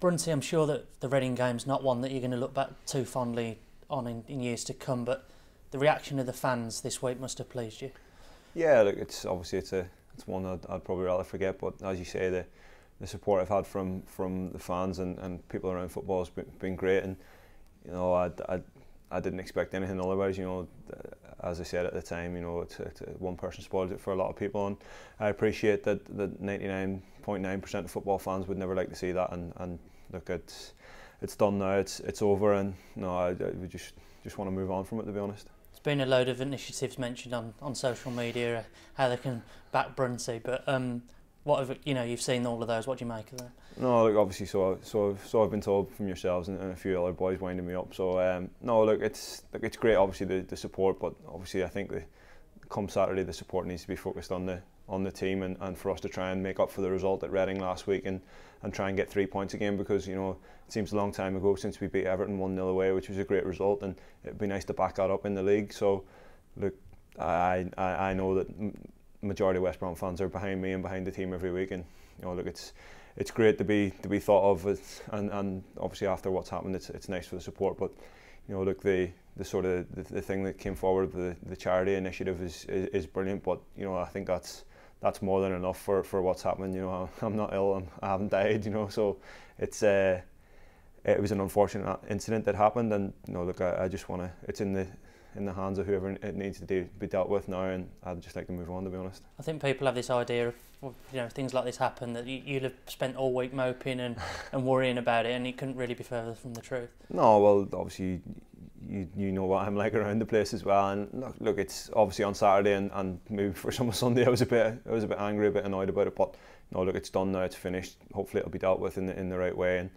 Brunty, I'm sure that the Reading game's not one that you're going to look back too fondly on in years to come, but the reaction of the fans this week must have pleased you. Yeah, look, it's one I'd probably rather forget, but as you say, the support I've had from the fans and people around football has been great, and you know I didn't expect anything otherwise. You know, as I said at the time, you know, it's one person spoils it for a lot of people, and I appreciate that 99.9% of football fans would never like to see that, and look, it's done now, it's over, and no, I just want to move on from it, to be honest. There's been a load of initiatives mentioned on social media, how they can back Brunty, but what have you've seen all of those? What do you make of that? No, look, obviously, so I've been told from yourselves and a few other boys winding me up. So no, look, it's great. Obviously, the support, but obviously, I think come Saturday, the support needs to be focused on the team and for us to try and make up for the result at Reading last week and try and get 3 points again, because you know it seems a long time ago since we beat Everton 1-0 away, which was a great result, and it'd be nice to back that up in the league. So look, I know that majority of West Brom fans are behind me and behind the team every week, and you know, look, it's great to be thought of, and obviously after what's happened, it's nice for the support. But you know, look, the sort of the thing that came forward with the charity initiative is brilliant. But you know, I think that's more than enough for what's happening. You know, I'm not ill, I haven't died. You know, so it was an unfortunate incident that happened, and you know, look, I just want to. It's in the hands of whoever it needs to be dealt with now, and I'd just like to move on, to be honest. I think people have this idea of, things like this happen, that you'd have spent all week moping and worrying about it, and it couldn't really be further from the truth. No, well, obviously you know what I'm like around the place as well, and look, it's obviously on Saturday and maybe for some of Sunday I was a bit angry, a bit annoyed about it, but no, look, it's done now, it's finished. Hopefully it'll be dealt with in the right way, and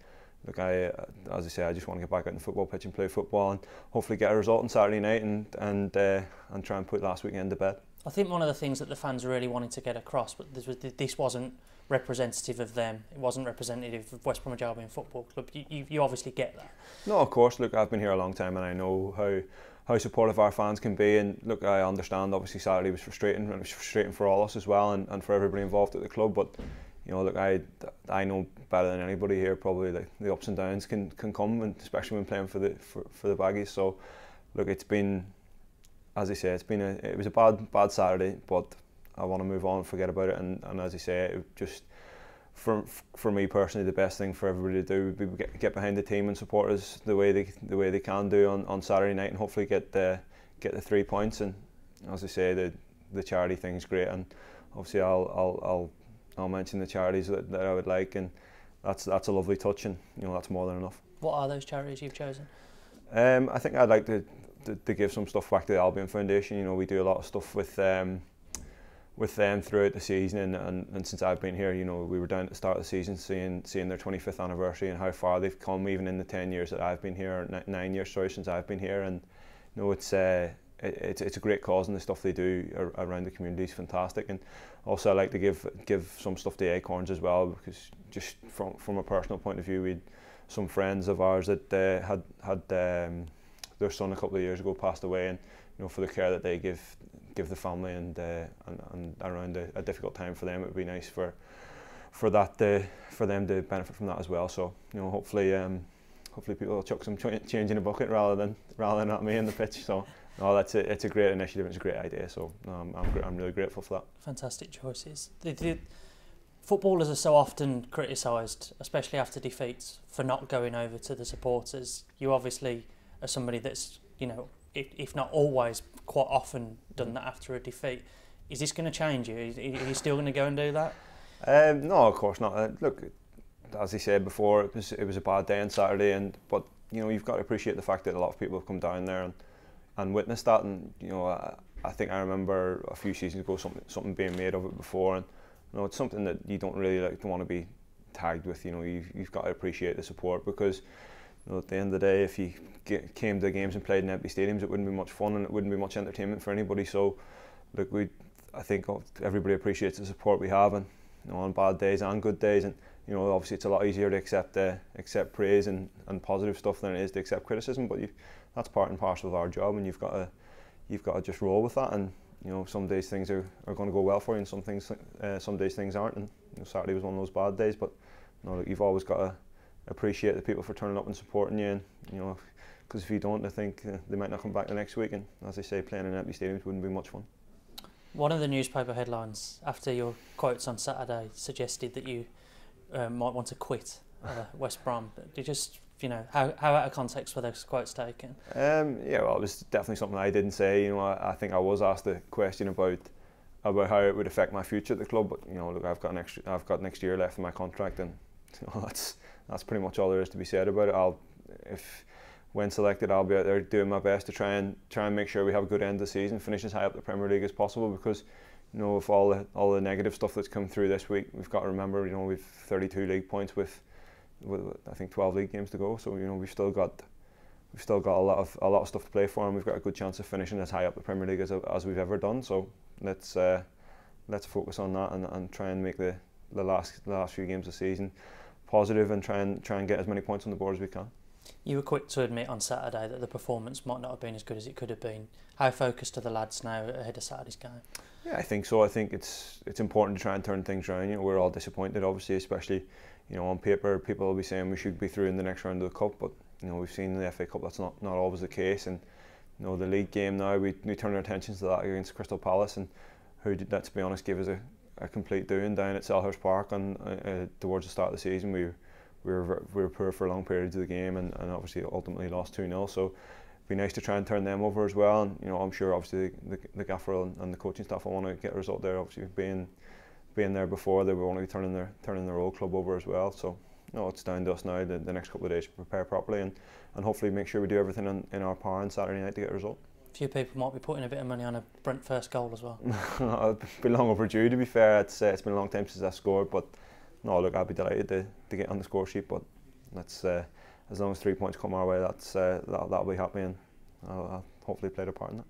look, as I say, I just want to get back out on the football pitch and play football, and hopefully get a result on Saturday night and try and put last weekend to bed. I think one of the things that the fans really wanted to get across, but this wasn't representative of them. It wasn't representative of West Bromwich Albion Football Club. You obviously get that. No, of course. Look, I've been here a long time, and I know how supportive our fans can be. And look, I understand. Obviously, Saturday was frustrating, and it was frustrating for all us as well, and for everybody involved at the club. But you know, look, I know better than anybody here probably the ups and downs can come, and especially when playing for the Baggies. So, look, it's been, as I say, it was a bad Saturday, but I want to move on and forget about it. And as I say, it just for me personally, the best thing for everybody to do would be get behind the team and support us the way they can do on Saturday night, and hopefully get the 3 points. And as I say, the charity thing's great, and obviously I'll mention the charities that I would like, and that's a lovely touch, and you know, that's more than enough. What are those charities you've chosen? I think I'd like to give some stuff back to the Albion Foundation. You know, we do a lot of stuff with them throughout the season, and since I've been here, you know, we were down at the start of the season seeing their 25th anniversary and how far they've come, even in the 10 years that I've been here, or 9 years since I've been here. And you know, it's a great cause, and the stuff they do around the community is fantastic. And also I like to give some stuff to Acorns as well, because just from a personal point of view, we had some friends of ours that had their son a couple of years ago passed away, and you know, for the care that they give the family and around a difficult time for them, it would be nice for them to benefit from that as well. So you know, hopefully people will chuck some change in a bucket rather than at me in the pitch. So no, it's a great initiative, it's a great idea. So I'm really grateful for that. Fantastic choices. The footballers are so often criticised, especially after defeats, for not going over to the supporters. You obviously are somebody that's, you know, if not always, quite often done that after a defeat. Is this going to change you? Are you still going to go and do that? No, of course not. Look, as I said before, it was a bad day on Saturday, but you know, you've got to appreciate the fact that a lot of people have come down there and witnessed that. And you know, I think I remember a few seasons ago something being made of it before, and you know, it's something that you don't really want to be tagged with. You know, you've got to appreciate the support, because you know, at the end of the day, if you came to games and played in empty stadiums, it wouldn't be much fun, and it wouldn't be much entertainment for anybody. So look, I think everybody appreciates the support we have, and you know, on bad days and good days, and you know, obviously it's a lot easier to accept praise and positive stuff than it is to accept criticism, but that's part and parcel of our job, and you've got to just roll with that. And you know, some days things are going to go well for you, and some days things aren't, and you know, Saturday was one of those bad days. But you know, you've always got to appreciate the people for turning up and supporting you, and you know, because if you don't, I think they might not come back the next week, and as I say, playing in empty stadiums wouldn't be much fun. One of the newspaper headlines after your quotes on Saturday suggested that you might want to quit West Brom. Do you just, you know, how out of context were those quotes taken? Yeah, well, it was definitely something I didn't say. You know, I think I was asked a question about how it would affect my future at the club. But you know, look, I've got next year left in my contract, and you know, that's pretty much all there is to be said about it. When selected, I'll be out there doing my best to try and make sure we have a good end of the season, finish as high up the Premier League as possible. Because you know, with all the negative stuff that's come through this week, we've got to remember, you know, we've 32 league points with I think 12 league games to go. So you know, we've still got a lot of stuff to play for, and we've got a good chance of finishing as high up the Premier League as we've ever done. So let's focus on that and try and make the last few games of the season positive, and try and get as many points on the board as we can. You were quick to admit on Saturday that the performance might not have been as good as it could have been. How focused are the lads now ahead of Saturday's game? Yeah, I think so. I think it's important to try and turn things around. You know, we're all disappointed, obviously, especially, you know, on paper people will be saying we should be through in the next round of the cup, but you know, we've seen in the FA Cup that's not always the case. And you know, the league game now, we turn our attentions to that against Crystal Palace, and who did, let's be honest, gave us a complete doing down at Selhurst Park towards the start of the season. We were poor for long periods of the game, and obviously ultimately lost 2-0. So it'd be nice to try and turn them over as well. And you know, I'm sure obviously the gaffer and the coaching staff will want to get a result there. Obviously being there before, they will want to be turning their old club over as well. So no, it's down to us now the next couple of days to prepare properly and hopefully make sure we do everything in our power on Saturday night to get a result. A few people might be putting a bit of money on a Brunt first goal as well. It'd be long overdue, to be fair. It's been a long time since I've scored, but no, look, I'd be delighted to get on the score sheet. But that's as long as 3 points come our way, that'll be happy, and I'll hopefully play a part in that.